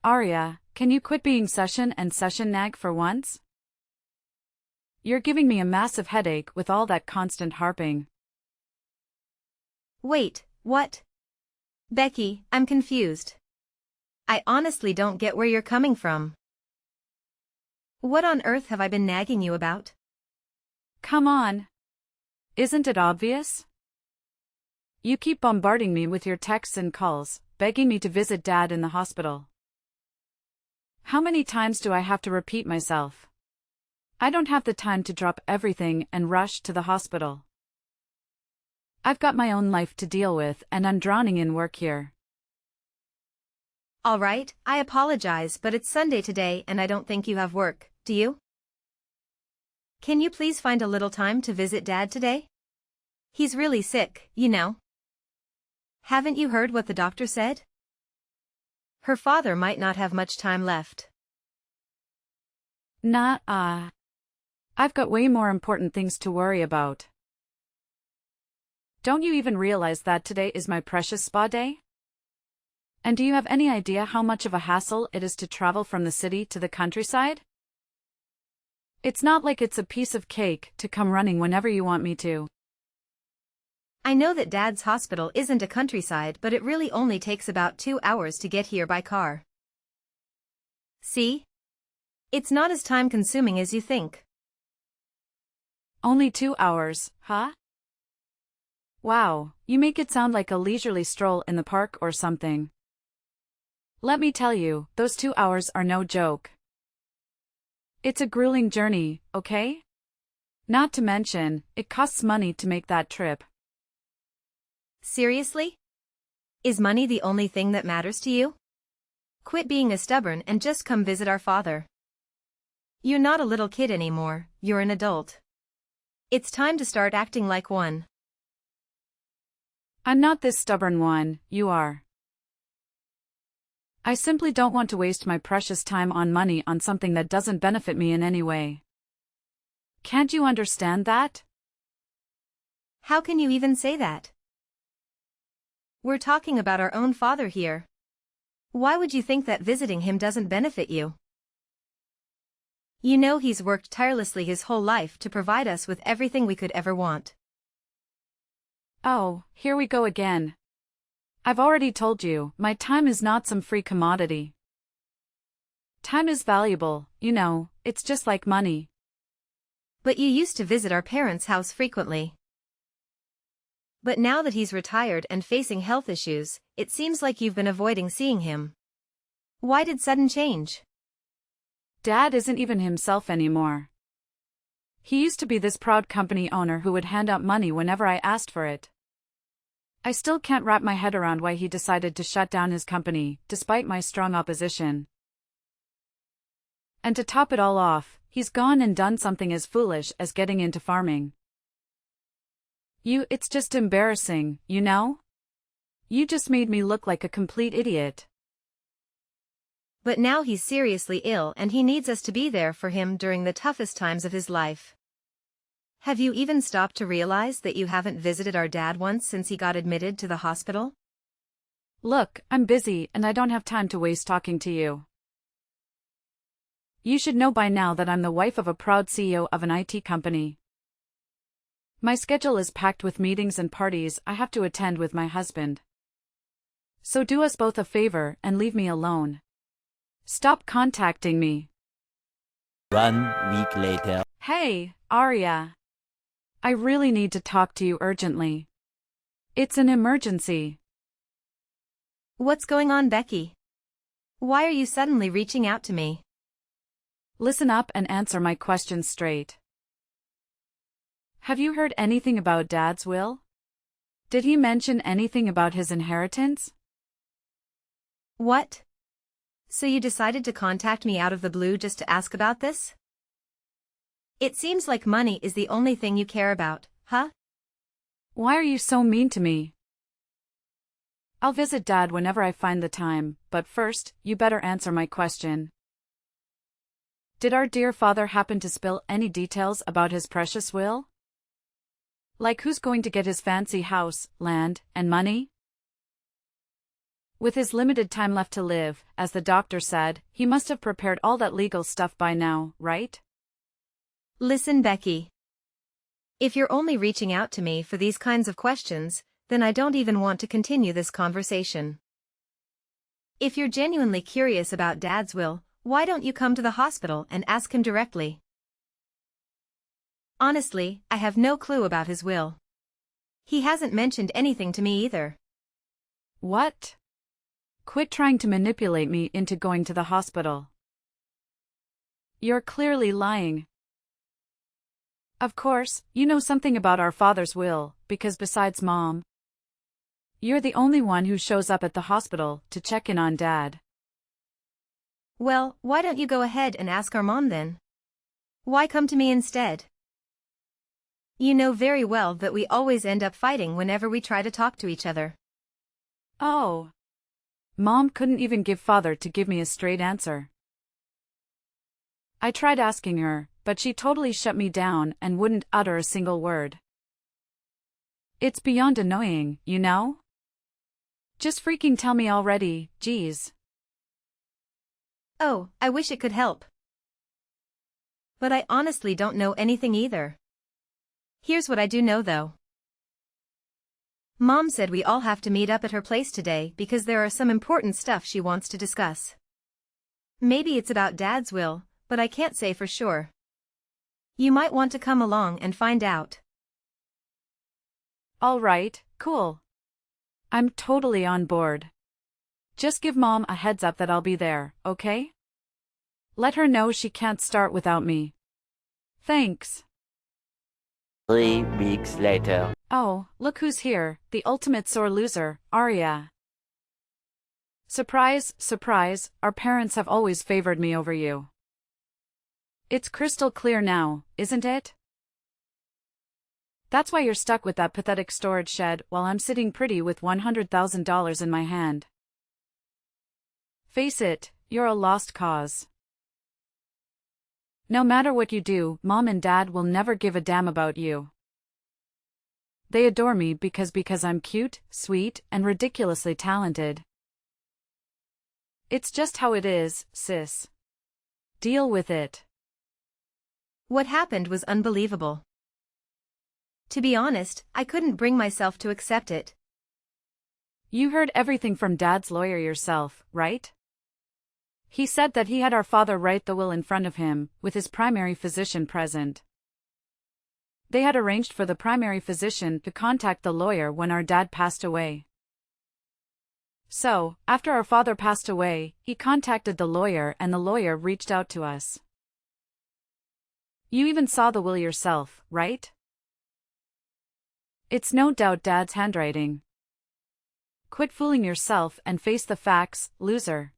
Arya, can you quit being session and session nag for once? You're giving me a massive headache with all that constant harping. Wait, what? Becky, I'm confused. I honestly don't get where you're coming from. What on earth have I been nagging you about? Come on. Isn't it obvious? You keep bombarding me with your texts and calls, begging me to visit Dad in the hospital. How many times do I have to repeat myself? I don't have the time to drop everything and rush to the hospital. I've got my own life to deal with and I'm drowning in work here. All right, I apologize, but it's Sunday today and I don't think you have work, do you? Can you please find a little time to visit Dad today? He's really sick, you know. Haven't you heard what the doctor said? Her father might not have much time left. I've got way more important things to worry about. Don't you even realize that today is my precious spa day? And do you have any idea how much of a hassle it is to travel from the city to the countryside? It's not like it's a piece of cake to come running whenever you want me to. I know that Dad's hospital isn't a countryside, but it really only takes about 2 hours to get here by car. See? It's not as time-consuming as you think. Only 2 hours, huh? Wow, you make it sound like a leisurely stroll in the park or something. Let me tell you, those 2 hours are no joke. It's a grueling journey, okay? Not to mention, it costs money to make that trip. Seriously? Is money the only thing that matters to you? Quit being a stubborn and just come visit our father. You're not a little kid anymore, you're an adult. It's time to start acting like one. I'm not this stubborn one, you are. I simply don't want to waste my precious time on money on something that doesn't benefit me in any way. Can't you understand that? How can you even say that? We're talking about our own father here. Why would you think that visiting him doesn't benefit you? You know he's worked tirelessly his whole life to provide us with everything we could ever want. Oh, here we go again. I've already told you, my time is not some free commodity. Time is valuable, you know, it's just like money. But you used to visit our parents' house frequently. But now that he's retired and facing health issues, it seems like you've been avoiding seeing him. Why did sudden change? Dad isn't even himself anymore. He used to be this proud company owner who would hand out money whenever I asked for it. I still can't wrap my head around why he decided to shut down his company, despite my strong opposition. And to top it all off, he's gone and done something as foolish as getting into farming. It's just embarrassing, you know? You just made me look like a complete idiot. But now he's seriously ill and he needs us to be there for him during the toughest times of his life. Have you even stopped to realize that you haven't visited our dad once since he got admitted to the hospital? Look, I'm busy and I don't have time to waste talking to you. You should know by now that I'm the wife of a proud CEO of an IT company. My schedule is packed with meetings and parties I have to attend with my husband. So do us both a favor and leave me alone. Stop contacting me. 1 week later. Hey, Arya. I really need to talk to you urgently. It's an emergency. What's going on, Becky? Why are you suddenly reaching out to me? Listen up and answer my questions straight. Have you heard anything about Dad's will? Did he mention anything about his inheritance? What? So you decided to contact me out of the blue just to ask about this? It seems like money is the only thing you care about, huh? Why are you so mean to me? I'll visit Dad whenever I find the time, but first, you better answer my question. Did our dear father happen to spill any details about his precious will? Like who's going to get his fancy house, land, and money? With his limited time left to live, as the doctor said, he must have prepared all that legal stuff by now, right? Listen, Becky. If you're only reaching out to me for these kinds of questions, then I don't even want to continue this conversation. If you're genuinely curious about Dad's will, why don't you come to the hospital and ask him directly? Honestly, I have no clue about his will. He hasn't mentioned anything to me either. What? Quit trying to manipulate me into going to the hospital. You're clearly lying. Of course, you know something about our father's will, because besides Mom, you're the only one who shows up at the hospital to check in on Dad. Well, why don't you go ahead and ask our mom then? Why come to me instead? You know very well that we always end up fighting whenever we try to talk to each other. Oh. Mom couldn't even give Father to give me a straight answer. I tried asking her, but she totally shut me down and wouldn't utter a single word. It's beyond annoying, you know? Just freaking tell me already, geez. Oh, I wish it could help. But I honestly don't know anything either. Here's what I do know though. Mom said we all have to meet up at her place today because there are some important stuff she wants to discuss. Maybe it's about Dad's will, but I can't say for sure. You might want to come along and find out. All right, cool. I'm totally on board. Just give Mom a heads up that I'll be there, okay? Let her know she can't start without me. Thanks. 3 weeks later. Oh, look who's here, the ultimate sore loser, Arya. Surprise, surprise, our parents have always favored me over you. It's crystal clear now, isn't it? That's why you're stuck with that pathetic storage shed while I'm sitting pretty with $100,000 in my hand. Face it, you're a lost cause. No matter what you do, Mom and Dad will never give a damn about you. They adore me because I'm cute, sweet, and ridiculously talented. It's just how it is, sis. Deal with it. What happened was unbelievable. To be honest, I couldn't bring myself to accept it. You heard everything from Dad's lawyer yourself, right? He said that he had our father write the will in front of him, with his primary physician present. They had arranged for the primary physician to contact the lawyer when our dad passed away. So, after our father passed away, he contacted the lawyer and the lawyer reached out to us. You even saw the will yourself, right? It's no doubt Dad's handwriting. Quit fooling yourself and face the facts, loser.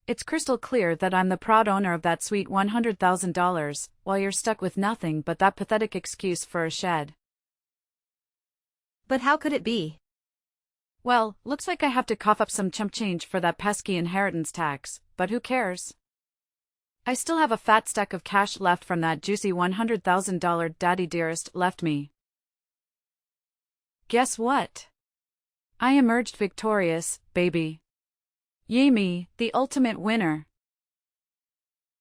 It's crystal clear that I'm the proud owner of that sweet $100,000, while you're stuck with nothing but that pathetic excuse for a shed. But how could it be? Well, looks like I have to cough up some chump change for that pesky inheritance tax, but who cares? I still have a fat stack of cash left from that juicy $100,000 Daddy Dearest left me. Guess what? I emerged victorious, baby. Yay me, the ultimate winner.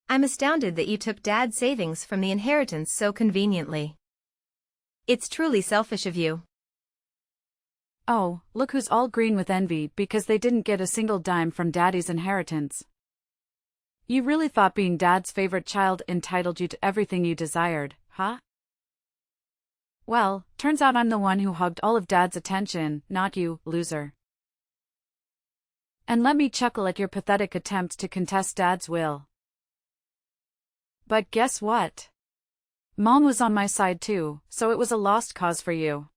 I'm astounded that you took Dad's savings from the inheritance so conveniently. It's truly selfish of you. Oh, look who's all green with envy because they didn't get a single dime from Daddy's inheritance. You really thought being Dad's favorite child entitled you to everything you desired, huh? Well, turns out I'm the one who hogged all of Dad's attention, not you, loser. And let me chuckle at your pathetic attempts to contest Dad's will. But guess what? Mom was on my side too, so it was a lost cause for you.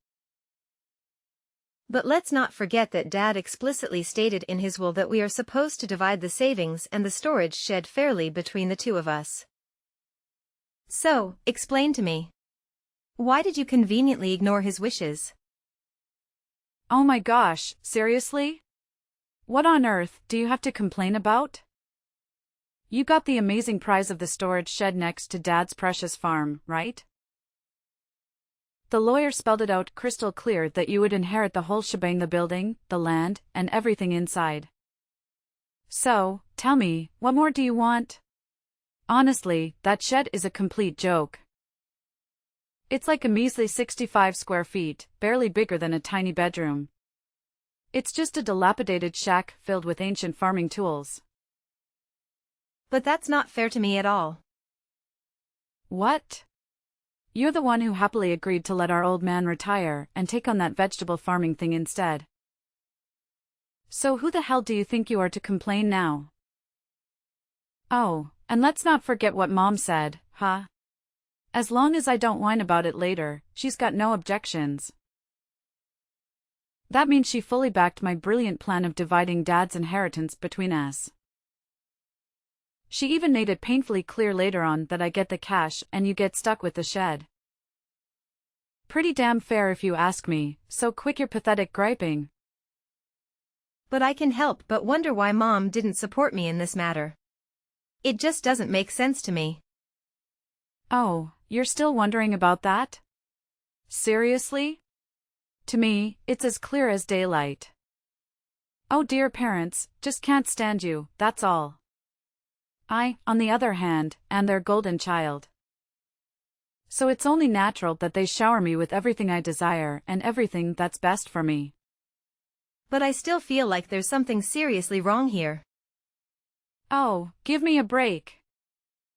But let's not forget that Dad explicitly stated in his will that we are supposed to divide the savings and the storage shed fairly between the two of us. So, explain to me. Why did you conveniently ignore his wishes? Oh my gosh, seriously? What on earth do you have to complain about? You got the amazing prize of the storage shed next to Dad's precious farm, right? The lawyer spelled it out crystal clear that you would inherit the whole shebang, the building, the land, and everything inside. So, tell me, what more do you want? Honestly, that shed is a complete joke. It's like a measly 65 square feet, barely bigger than a tiny bedroom. It's just a dilapidated shack filled with ancient farming tools. But that's not fair to me at all. What? You're the one who happily agreed to let our old man retire and take on that vegetable farming thing instead. So who the hell do you think you are to complain now? Oh, and let's not forget what Mom said, huh? As long as I don't whine about it later, she's got no objections. That means she fully backed my brilliant plan of dividing Dad's inheritance between us. She even made it painfully clear later on that I get the cash and you get stuck with the shed. Pretty damn fair if you ask me, so quit your pathetic griping. But I can help but wonder why Mom didn't support me in this matter. It just doesn't make sense to me. Oh, you're still wondering about that? Seriously? To me, it's as clear as daylight. Oh dear, parents, just can't stand you, that's all. I, on the other hand, am their golden child. So it's only natural that they shower me with everything I desire and everything that's best for me. But I still feel like there's something seriously wrong here. Oh, give me a break.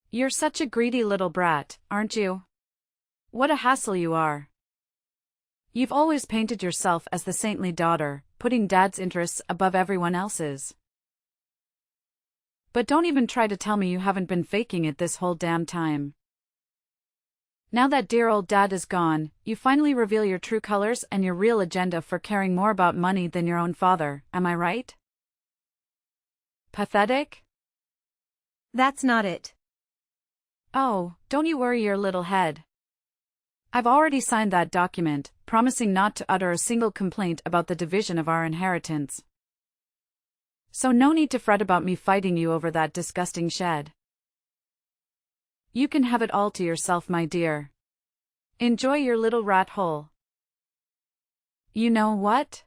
You're such a greedy little brat, aren't you? What a hassle you are. You've always painted yourself as the saintly daughter, putting Dad's interests above everyone else's. But don't even try to tell me you haven't been faking it this whole damn time. Now that dear old Dad is gone, you finally reveal your true colors and your real agenda for caring more about money than your own father, am I right? Pathetic? That's not it. Oh, don't you worry your little head. I've already signed that document, promising not to utter a single complaint about the division of our inheritance. So no need to fret about me fighting you over that disgusting shed. You can have it all to yourself, my dear. Enjoy your little rat hole. You know what?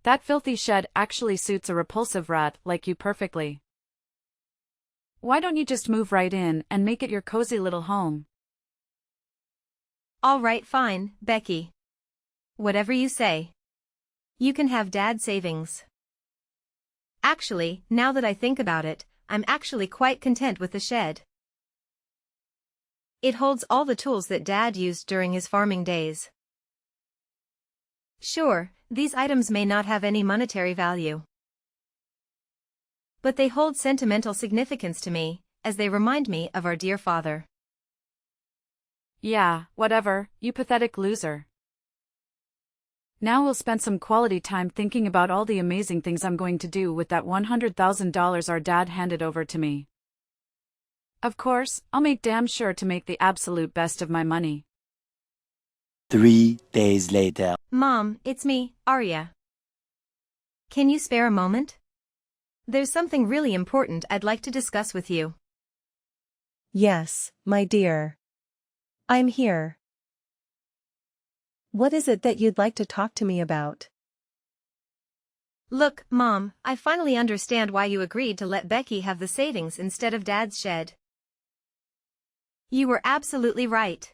That filthy shed actually suits a repulsive rat like you perfectly. Why don't you just move right in and make it your cozy little home? All right, fine, Becky. Whatever you say. You can have Dad's savings. Actually, now that I think about it, I'm actually quite content with the shed. It holds all the tools that Dad used during his farming days. Sure, these items may not have any monetary value. But they hold sentimental significance to me, as they remind me of our dear father. Yeah, whatever, you pathetic loser. Now we'll spend some quality time thinking about all the amazing things I'm going to do with that $100,000 our dad handed over to me. Of course, I'll make damn sure to make the absolute best of my money. 3 days later. Mom, it's me, Arya. Can you spare a moment? There's something really important I'd like to discuss with you. Yes, my dear. I'm here. What is it that you'd like to talk to me about? Look, Mom, I finally understand why you agreed to let Becky have the savings instead of Dad's shed. You were absolutely right.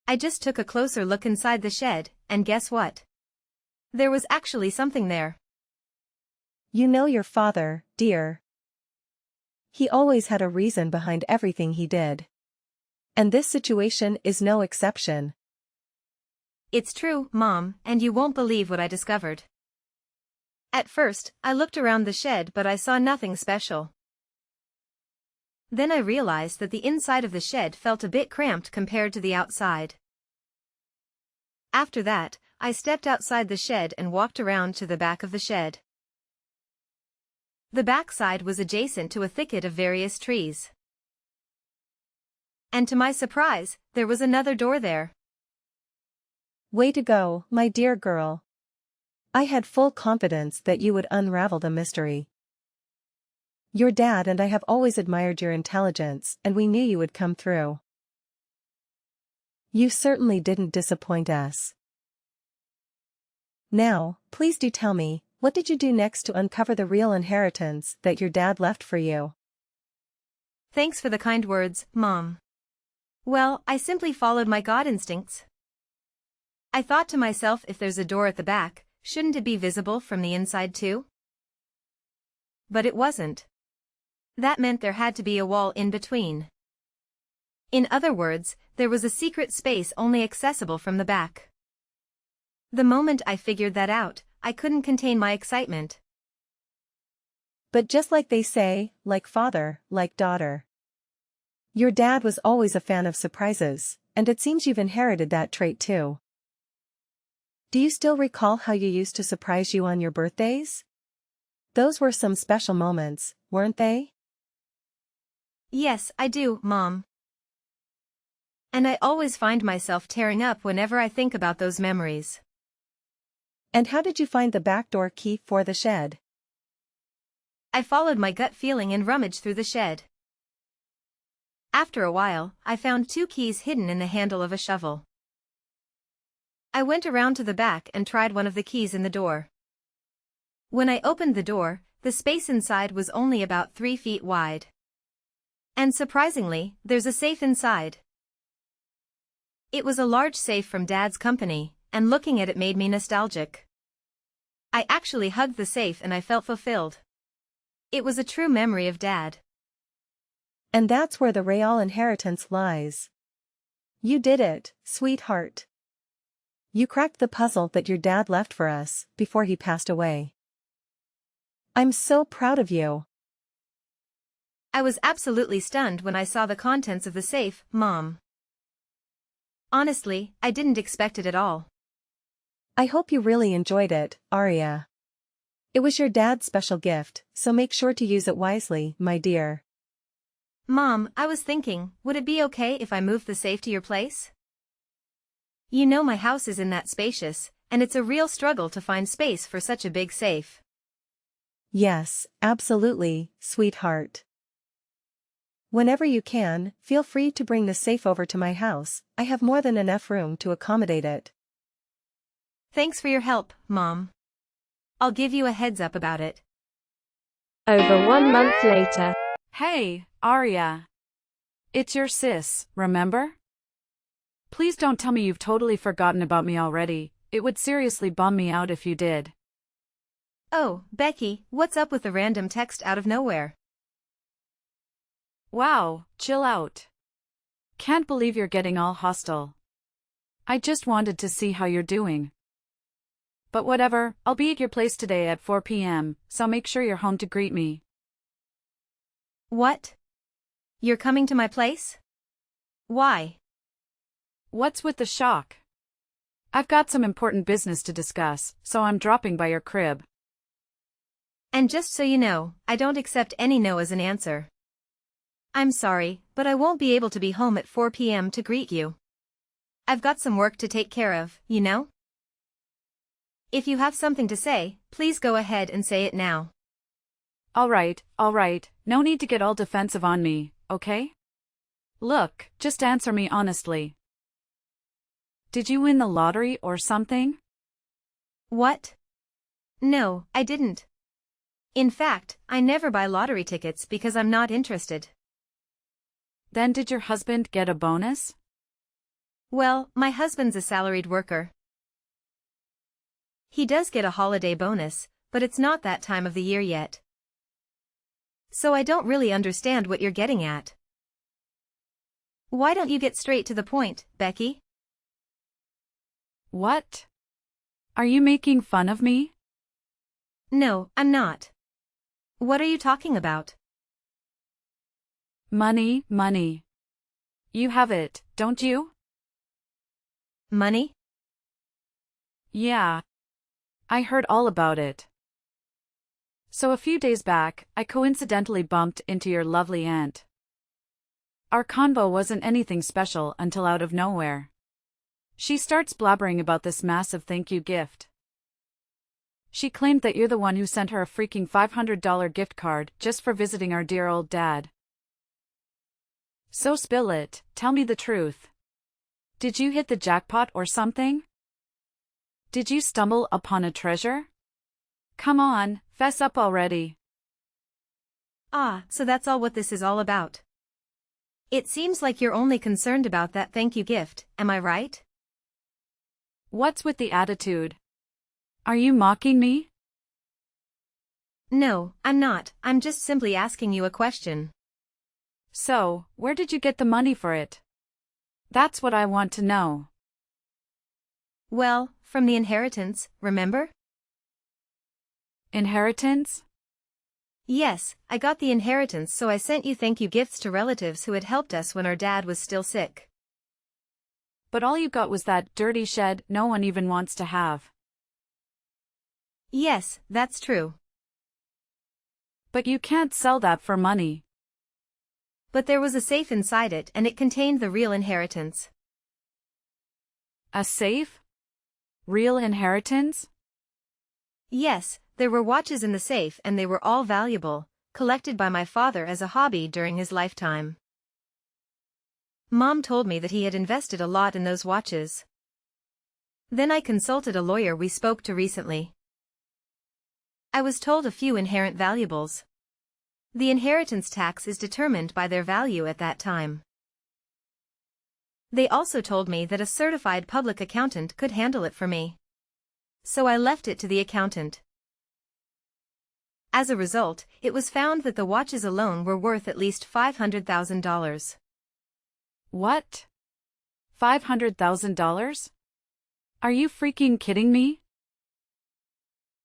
I just took a closer look inside the shed, and guess what? There was actually something there. You know your father, dear. He always had a reason behind everything he did. And this situation is no exception. It's true, Mom, and you won't believe what I discovered. At first, I looked around the shed but I saw nothing special. Then I realized that the inside of the shed felt a bit cramped compared to the outside. After that, I stepped outside the shed and walked around to the back of the shed. The backside was adjacent to a thicket of various trees. And to my surprise, there was another door there. Way to go, my dear girl. I had full confidence that you would unravel the mystery. Your dad and I have always admired your intelligence, and we knew you would come through. You certainly didn't disappoint us. Now, please do tell me, what did you do next to uncover the real inheritance that your dad left for you? Thanks for the kind words, Mom. Well, I simply followed my God instincts. I thought to myself, if there's a door at the back, shouldn't it be visible from the inside too? But it wasn't. That meant there had to be a wall in between. In other words, there was a secret space only accessible from the back. The moment I figured that out, I couldn't contain my excitement. But just like they say, like father, like daughter. Your dad was always a fan of surprises, and it seems you've inherited that trait too. Do you still recall how you used to surprise you on your birthdays? Those were some special moments, weren't they? Yes, I do, Mom. And I always find myself tearing up whenever I think about those memories. And how did you find the back door key for the shed? I followed my gut feeling and rummaged through the shed. After a while, I found 2 keys hidden in the handle of a shovel. I went around to the back and tried one of the keys in the door. When I opened the door, the space inside was only about 3 feet wide. And surprisingly, there's a safe inside. It was a large safe from Dad's company, and looking at it made me nostalgic. I actually hugged the safe and I felt fulfilled. It was a true memory of Dad. And that's where the real inheritance lies. You did it, sweetheart. You cracked the puzzle that your dad left for us before he passed away. I'm so proud of you. I was absolutely stunned when I saw the contents of the safe, Mom. Honestly, I didn't expect it at all. I hope you really enjoyed it, Arya. It was your dad's special gift, so make sure to use it wisely, my dear. Mom, I was thinking, would it be okay if I moved the safe to your place? You know my house isn't that spacious, and it's a real struggle to find space for such a big safe. Yes, absolutely, sweetheart. Whenever you can, feel free to bring the safe over to my house. I have more than enough room to accommodate it. Thanks for your help, Mom. I'll give you a heads up about it. Over 1 month later. Hey, Arya. It's your sis, remember? Please don't tell me you've totally forgotten about me already. It would seriously bum me out if you did. Oh, Becky, what's up with the random text out of nowhere? Wow, chill out. Can't believe you're getting all hostile. I just wanted to see how you're doing. But whatever, I'll be at your place today at 4 p.m., so make sure you're home to greet me. What? You're coming to my place? Why? What's with the shock? I've got some important business to discuss, so I'm dropping by your crib. And just so you know, I don't accept any no as an answer. I'm sorry, but I won't be able to be home at 4 p.m. to greet you. I've got some work to take care of, you know? If you have something to say, please go ahead and say it now. All right, no need to get all defensive on me, okay? Look, just answer me honestly. Did you win the lottery or something? What? No, I didn't. In fact, I never buy lottery tickets because I'm not interested. Then did your husband get a bonus? Well, my husband's a salaried worker. He does get a holiday bonus, but it's not that time of the year yet. So I don't really understand what you're getting at. Why don't you get straight to the point, Becky? What? Are you making fun of me? No, I'm not. What are you talking about? Money. You have it, don't you? Money? Yeah. I heard all about it. So a few days back, I coincidentally bumped into your lovely aunt. Our convo wasn't anything special until out of nowhere. She starts blabbering about this massive thank you gift. She claimed that you're the one who sent her a freaking $500 gift card just for visiting our dear old dad. So spill it, tell me the truth. Did you hit the jackpot or something? Did you stumble upon a treasure? Come on, fess up already. Ah, so that's all what this is all about. It seems like you're only concerned about that thank you gift, am I right? What's with the attitude? Are you mocking me? No, I'm not, I'm just simply asking you a question. So, where did you get the money for it? That's what I want to know. Well, from the inheritance, remember? Inheritance? Yes, I got the inheritance, so I sent you thank you gifts to relatives who had helped us when our dad was still sick. But all you got was that dirty shed no one even wants to have. Yes, that's true. But you can't sell that for money. But there was a safe inside it and it contained the real inheritance. A safe? Real inheritance? Yes, there were watches in the safe and they were all valuable, collected by my father as a hobby during his lifetime. Mom told me that he had invested a lot in those watches. Then I consulted a lawyer we spoke to recently. I was told a few inherent valuables. The inheritance tax is determined by their value at that time. They also told me that a certified public accountant could handle it for me. So I left it to the accountant. As a result, it was found that the watches alone were worth at least $500,000. What? $500,000? Are you freaking kidding me?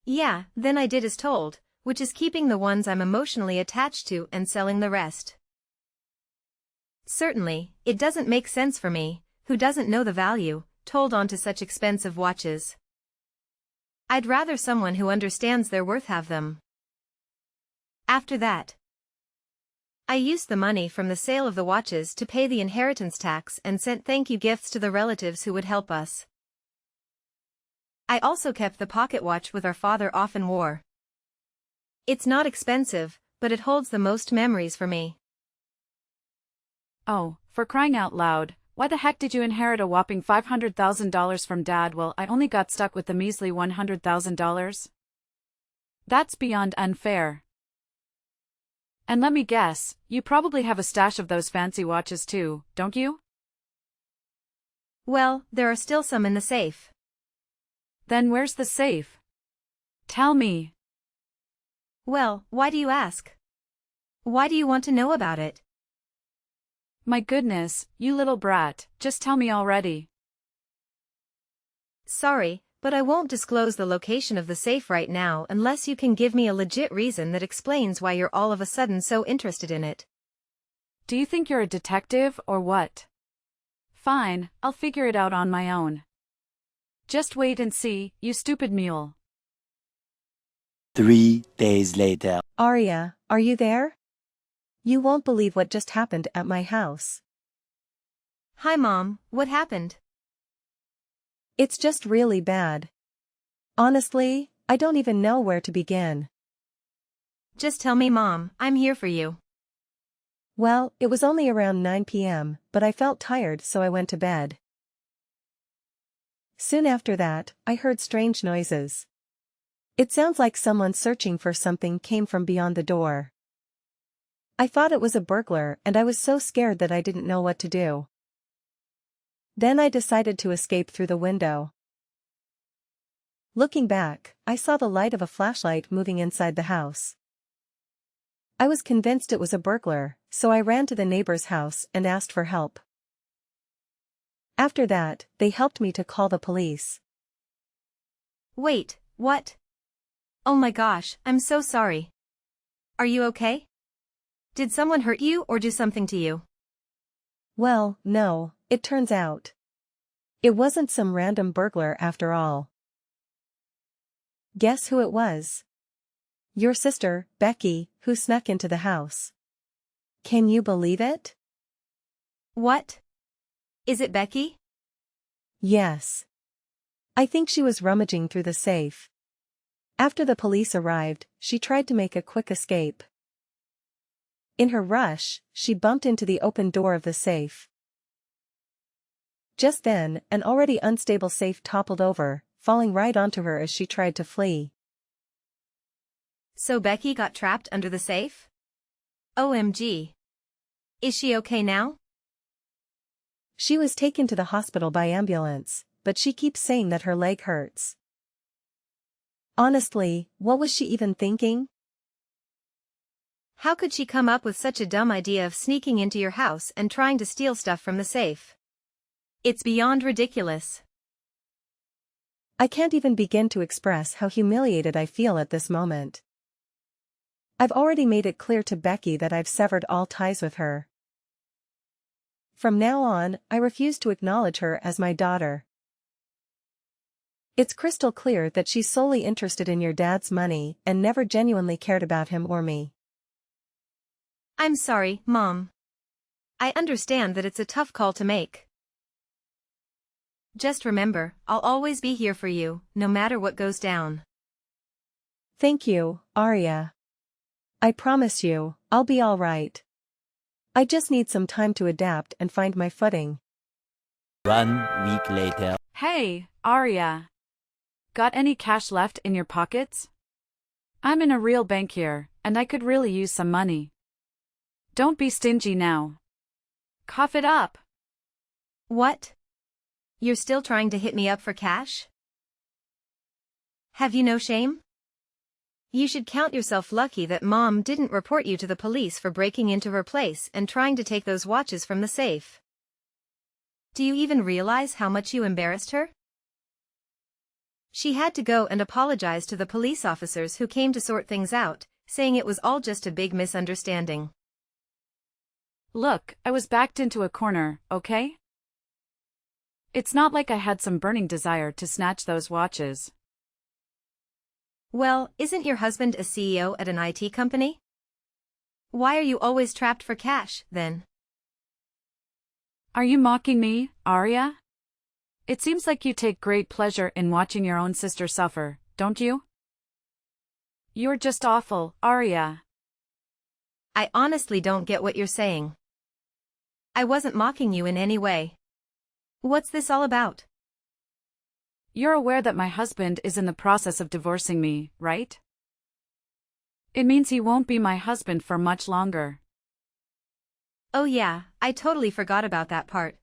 Yeah, then I did as told, which is keeping the ones I'm emotionally attached to and selling the rest. Certainly, it doesn't make sense for me, who doesn't know the value, to hold on to such expensive watches. I'd rather someone who understands their worth have them. After that, I used the money from the sale of the watches to pay the inheritance tax and sent thank you gifts to the relatives who would help us. I also kept the pocket watch with our father often wore. It's not expensive, but it holds the most memories for me. Oh, for crying out loud, why the heck did you inherit a whopping $500,000 from Dad while I only got stuck with the measly $100,000? That's beyond unfair. And let me guess, you probably have a stash of those fancy watches too, don't you? Well, there are still some in the safe. Then where's the safe? Tell me. Well, why do you ask? Why do you want to know about it? My goodness, you little brat, just tell me already. Sorry, but I won't disclose the location of the safe right now unless you can give me a legit reason that explains why you're all of a sudden so interested in it. Do you think you're a detective or what? Fine, I'll figure it out on my own. Just wait and see, you stupid mule. 3 days later. Arya, are you there? You won't believe what just happened at my house. Hi Mom, what happened? It's just really bad. Honestly, I don't even know where to begin. Just tell me Mom, I'm here for you. Well, it was only around 9 p.m., but I felt tired so I went to bed. Soon after that, I heard strange noises. It sounds like someone searching for something came from beyond the door. I thought it was a burglar and I was so scared that I didn't know what to do. Then I decided to escape through the window. Looking back, I saw the light of a flashlight moving inside the house. I was convinced it was a burglar, so I ran to the neighbor's house and asked for help. After that, they helped me to call the police. Wait, what? Oh my gosh, I'm so sorry. Are you okay? Did someone hurt you or do something to you? Well, no, it turns out. It wasn't some random burglar after all. Guess who it was? Your sister, Becky, who snuck into the house. Can you believe it? What? Is it Becky? Yes. I think she was rummaging through the safe. After the police arrived, she tried to make a quick escape. In her rush, she bumped into the open door of the safe. Just then, an already unstable safe toppled over, falling right onto her as she tried to flee. So Becky got trapped under the safe? OMG. Is she okay now? She was taken to the hospital by ambulance, but she keeps saying that her leg hurts. Honestly, what was she even thinking? How could she come up with such a dumb idea of sneaking into your house and trying to steal stuff from the safe? It's beyond ridiculous. I can't even begin to express how humiliated I feel at this moment. I've already made it clear to Becky that I've severed all ties with her. From now on, I refuse to acknowledge her as my daughter. It's crystal clear that she's solely interested in your dad's money and never genuinely cared about him or me. I'm sorry, Mom. I understand that it's a tough call to make. Just remember, I'll always be here for you, no matter what goes down. Thank you, Arya. I promise you, I'll be all right. I just need some time to adapt and find my footing. 1 week later. Hey, Arya. Got any cash left in your pockets? I'm in a real bank here, and I could really use some money. Don't be stingy now. Cough it up. What? You're still trying to hit me up for cash? Have you no shame? You should count yourself lucky that Mom didn't report you to the police for breaking into her place and trying to take those watches from the safe. Do you even realize how much you embarrassed her? She had to go and apologize to the police officers who came to sort things out, saying it was all just a big misunderstanding. Look, I was backed into a corner, okay? It's not like I had some burning desire to snatch those watches. Well, isn't your husband a CEO at an IT company? Why are you always trapped for cash, then? Are you mocking me, Arya? It seems like you take great pleasure in watching your own sister suffer, don't you? You're just awful, Arya. I honestly don't get what you're saying. I wasn't mocking you in any way. What's this all about? You're aware that my husband is in the process of divorcing me, right? It means he won't be my husband for much longer. Oh yeah, I totally forgot about that part.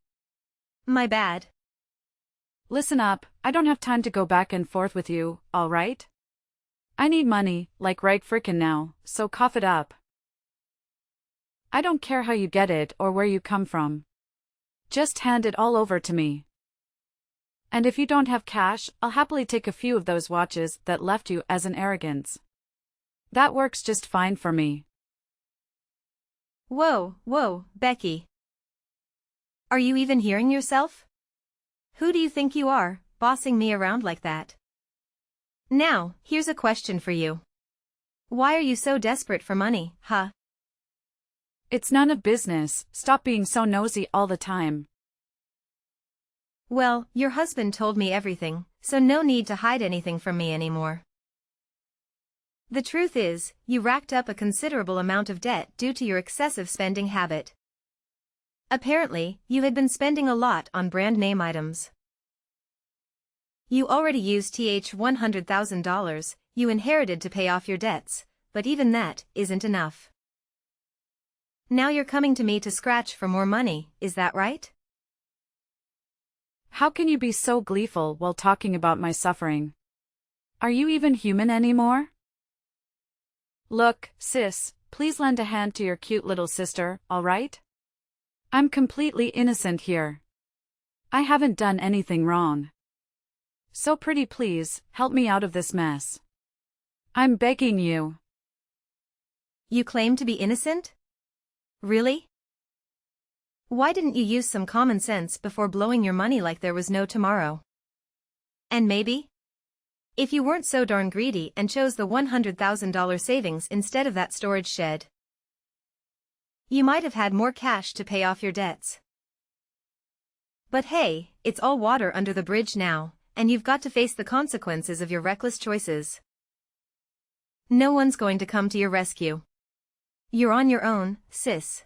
My bad. Listen up, I don't have time to go back and forth with you, alright? I need money, like right frickin' now, so cough it up. I don't care how you get it or where you come from. Just hand it all over to me. And if you don't have cash, I'll happily take a few of those watches that left you as an arrogance. That works just fine for me. Whoa, Becky. Are you even hearing yourself? Who do you think you are, bossing me around like that? Now, here's a question for you. Why are you so desperate for money, huh? It's none of business, stop being so nosy all the time. Well, your husband told me everything, so no need to hide anything from me anymore. The truth is, you racked up a considerable amount of debt due to your excessive spending habit. Apparently, you had been spending a lot on brand name items. You already used $100,000 you inherited to pay off your debts, but even that isn't enough. Now you're coming to me to scratch for more money, is that right? How can you be so gleeful while talking about my suffering? Are you even human anymore? Look, sis, please lend a hand to your cute little sister, alright? I'm completely innocent here. I haven't done anything wrong. So pretty please, help me out of this mess. I'm begging you. You claim to be innocent? Really? Why didn't you use some common sense before blowing your money like there was no tomorrow? And maybe, if you weren't so darn greedy and chose the $100,000 savings instead of that storage shed, you might have had more cash to pay off your debts. But hey, it's all water under the bridge now, and you've got to face the consequences of your reckless choices. No one's going to come to your rescue. You're on your own, sis.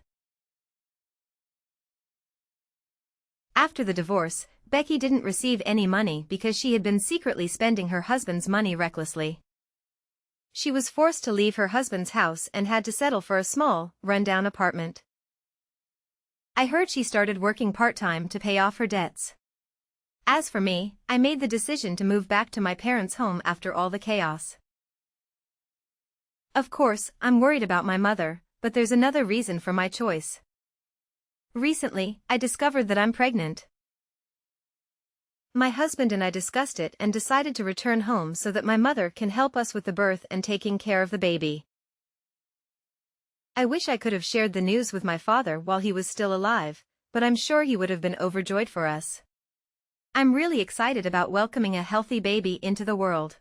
After the divorce, Becky didn't receive any money because she had been secretly spending her husband's money recklessly. She was forced to leave her husband's house and had to settle for a small, run-down apartment. I heard she started working part-time to pay off her debts. As for me, I made the decision to move back to my parents' home after all the chaos. Of course, I'm worried about my mother, but there's another reason for my choice. Recently, I discovered that I'm pregnant. My husband and I discussed it and decided to return home so that my mother can help us with the birth and taking care of the baby. I wish I could have shared the news with my father while he was still alive, but I'm sure he would have been overjoyed for us. I'm really excited about welcoming a healthy baby into the world.